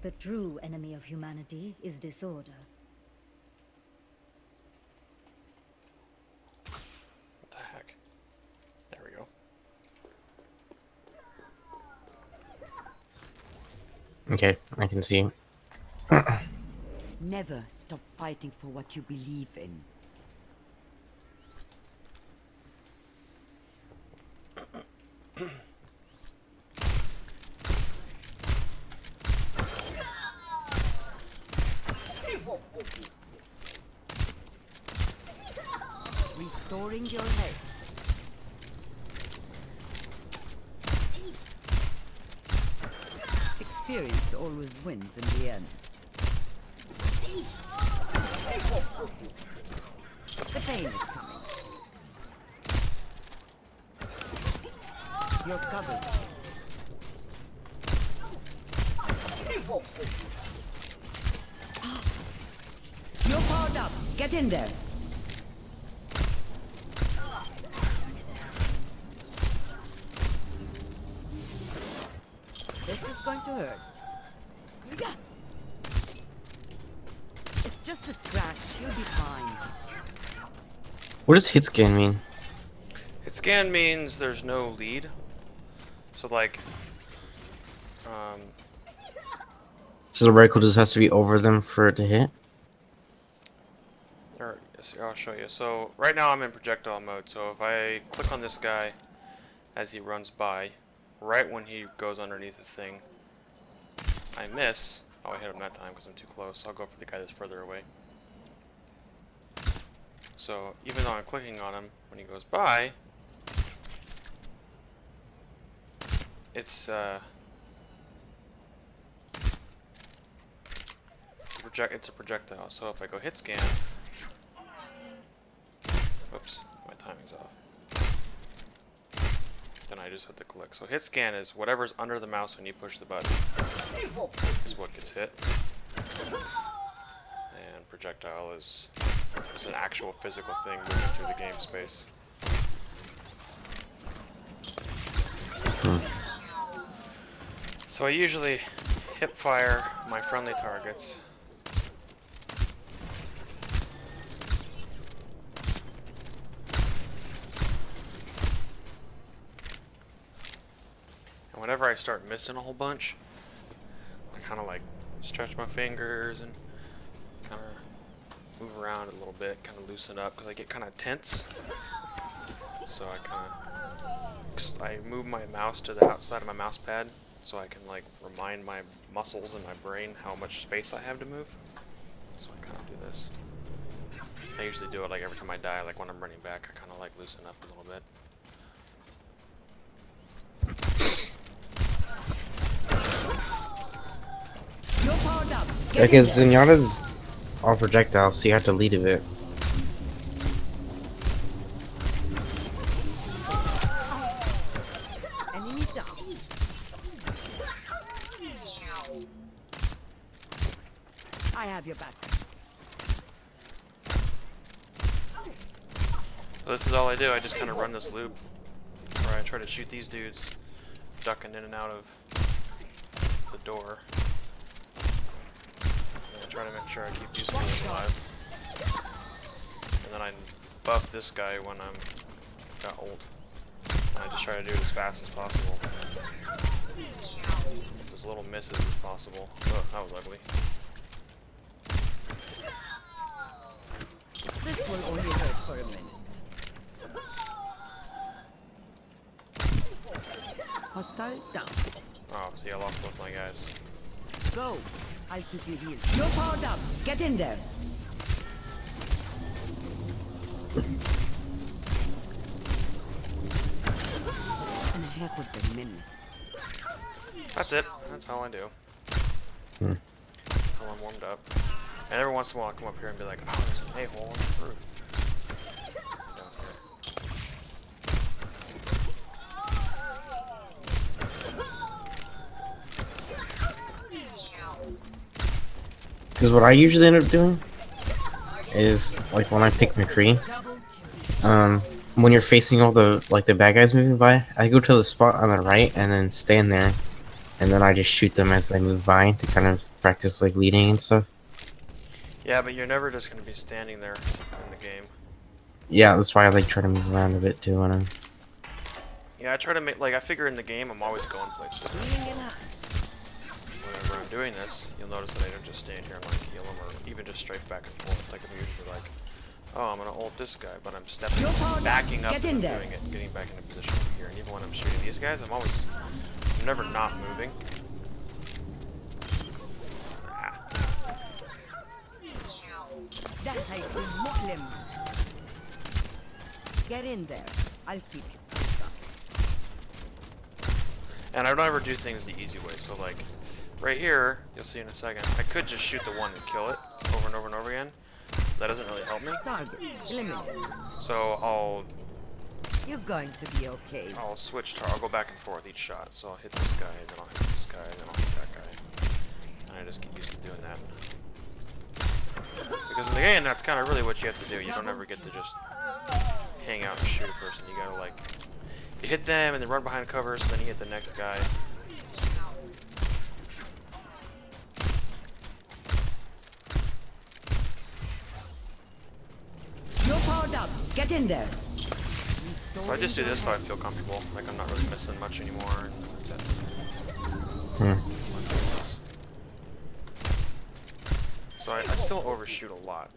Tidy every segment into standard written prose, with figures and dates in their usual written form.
The true enemy of humanity is disorder. What the heck? There we go. Okay, I can see. Never stop fighting for what you believe in. Restoring your health. Experience always wins in the end. The pain is coming. You're covered. You're powered up. Get in there. This is going to hurt. It's just a scratch. You'll be fine. What does hit scan mean? Hit scan means there's no lead. So like, So the reticle just has to be over them for it to hit? or, I'll show you. So right now I'm in projectile mode. So if I click on this guy as he runs by, right when he goes underneath the thing, I miss. Oh, I hit him that time because I'm too close. I'll go for the guy that's further away. So even though I'm clicking on him, when he goes by, it's it's a projectile. So if I go hit scan, whoops, my timing's off. Then I just have to click. So hit scan is whatever's under the mouse when you push the button is what gets hit. And projectile is an actual physical thing moving through the game space. So I usually hip fire my friendly targets. And whenever I start missing a whole bunch, I kind of like stretch my fingers and kind of move around a little bit, kind of loosen up because I get kind of tense. So I move my mouse to the outside of my mouse pad so I can like remind my muscles and my brain how much space I have to move. So I kind of do this. I usually do it like every time I die, like when I'm running back, I kind of like loosen up a little bit. You're powered up. Because Zenyatta's all projectiles, so you have to lead a bit. Enemy down. I have your back. So this is all I do. I just kind of run this loop where I try to shoot these dudes, ducking in and out of the door. And I try to make sure I keep these guys alive. And then I buff this guy when I'm got ult. And I just try to do it as fast as possible. As little misses as possible. Oh, that was ugly. This will only hurt for a minute. Hostile down. Oh, see, I lost both my guys. Go. I'll keep you healed. You're powered up. Get in there. And heck with the men. That's it. That's all I do. Hmm. Until I'm warmed up. And every once in a while I'll come up here and be like, oh, there's an a-hole on the roof. Down here. Because what I usually end up doing is, like, when I pick McCree, when you're facing all the, like, the bad guys moving by, I go to the spot on the right and then stand there, and then I just shoot them as they move by to kind of practice like leading and stuff. Yeah, but you're never just gonna be standing there in the game. Yeah, that's why I like try to move around a bit too when I'm. Yeah, I try to make, like, I figure in the game I'm always going places. So whenever I'm doing this, you'll notice that I don't just stand here and like heal them or even just strafe back and forth. Like I'm usually like, oh, I'm gonna ult this guy, but I'm stepping, backing up Get and in there. doing it, getting back into position over here. And even when I'm shooting these guys, I'm never not moving. ده هيكون مؤلم. Get in there. I'll keep you. And I don't ever do things the easy way. So like, right here, you'll see in a second, I could just shoot the one and kill it over and over and over again. That doesn't really help me. Target. Eliminate. So You're going to be okay. I'll switch. I'll go back and forth each shot. So I'll hit this guy, and then I'll hit this guy, and then I'll hit that guy. And I just get used to doing that. Because in the game, that's kind of really what you have to do. You don't ever get to just hang out and shoot a person. You gotta like, you hit them and then run behind cover, so then you hit the next guy. You're powered up. Get in there. So I just do this so I feel comfortable. Like I'm not really missing much anymore. And that's it. Hmm. So I still overshoot a lot.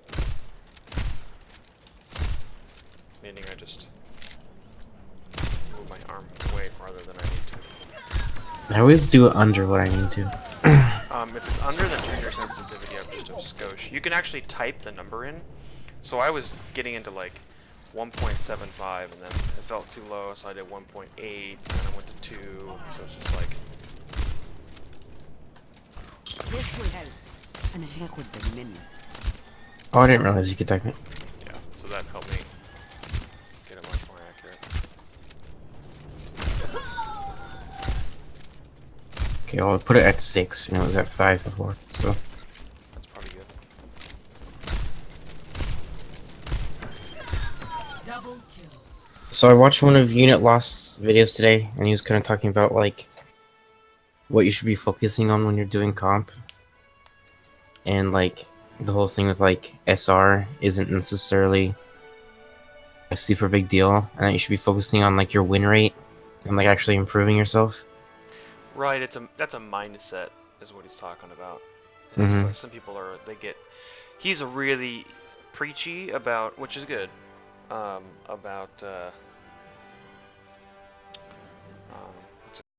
Meaning I just move my arm way farther than I need to. I always do it under what I need to. If it's under the trigger sensitivity, I'm just a skosh. You can actually type the number in. So I was getting into like 1.75 and then it felt too low, so I did 1.8 and then I went to 2. So it's just like, This will help. أنا هاخد بالي منك. Oh, I didn't realize you could type it. yeah. So that helped me get it much more accurate. Okay, well, I put it at 6 and it was at 5 before, so. That's probably good. Double kill. So I watched one of Unit Lost's videos today, and he was kind of talking about like what you should be focusing on when you're doing comp, and like the whole thing with like SR isn't necessarily a super big deal, and that you should be focusing on like your win rate and like actually improving yourself. Right, that's a mindset is what he's talking about. It's Mhm. just like some people are he's really preachy about, which is good, about